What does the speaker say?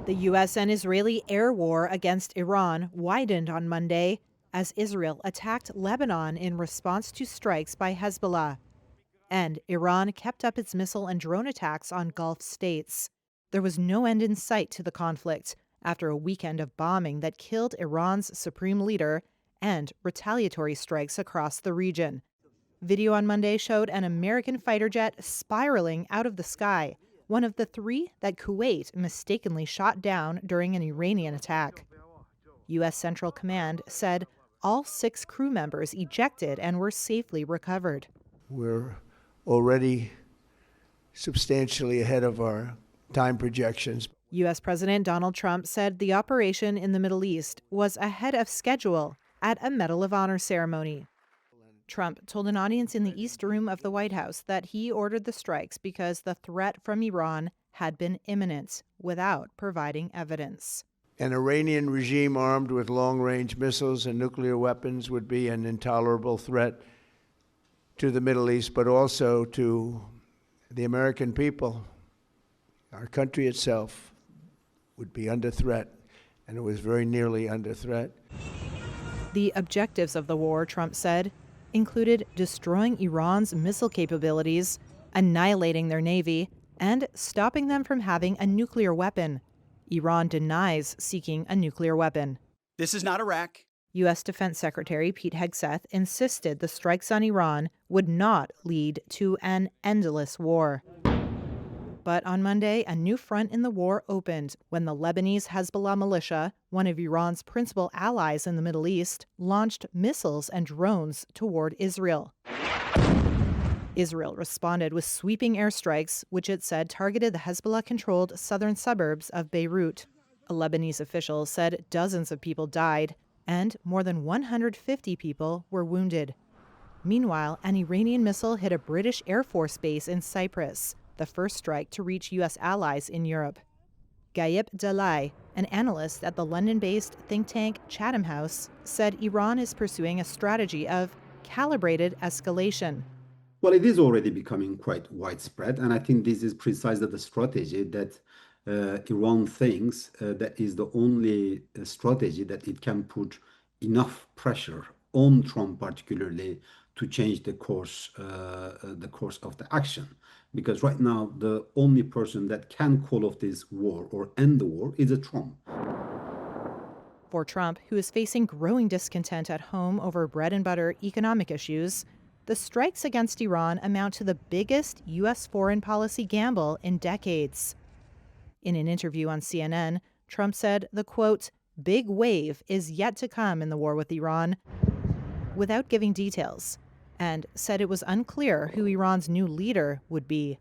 The U.S. and Israeli air war against Iran widened on Monday as Israel attacked Lebanon in response to strikes by Hezbollah. And Iran kept up its missile and drone attacks on Gulf states. There was no end in sight to the conflict after a weekend of bombing that killed Iran's supreme leader and retaliatory strikes across the region. Video on Monday showed an American fighter jet spiraling out of the sky, one of the three that Kuwait mistakenly shot down during an Iranian attack. U.S. Central Command said all 6 crew members ejected and were safely recovered. We're already substantially ahead of our time projections. U.S. President Donald Trump said the operation in the Middle East was ahead of schedule at a Medal of Honor ceremony. Trump told an audience in the East Room of the White House that he ordered the strikes because the threat from Iran had been imminent, without providing evidence. An Iranian regime armed with long-range missiles and nuclear weapons would be an intolerable threat to the Middle East, but also to the American people. Our country itself would be under threat, and it was very nearly under threat. The objectives of the war, Trump said, included destroying Iran's missile capabilities, annihilating their navy, and stopping them from having a nuclear weapon. Iran denies seeking a nuclear weapon. This is not Iraq. U.S. Defense Secretary Pete Hegseth insisted the strikes on Iran would not lead to an endless war. But on Monday, a new front in the war opened when the Lebanese Hezbollah militia, one of Iran's principal allies in the Middle East, launched missiles and drones toward Israel. Israel responded with sweeping airstrikes, which it said targeted the Hezbollah-controlled southern suburbs of Beirut. A Lebanese official said dozens of people died and more than 150 people were wounded. Meanwhile, an Iranian missile hit a British Air Force base in Cyprus, the first strike to reach U.S. allies in Europe. Gayeb Dalai, an analyst at the London-based think tank Chatham House, said Iran is pursuing a strategy of calibrated escalation. Well, it is already becoming quite widespread, and I think this is precisely the strategy that Iran thinks that is the only strategy that it can put enough pressure on Trump, particularly, to change the course of the action. Because right now, the only person that can call off this war or end the war is a Trump. For Trump, who is facing growing discontent at home over bread-and-butter economic issues, the strikes against Iran amount to the biggest U.S. foreign policy gamble in decades. In an interview on CNN, Trump said the, quote, big wave is yet to come in the war with Iran, without giving details, and said it was unclear who Iran's new leader would be.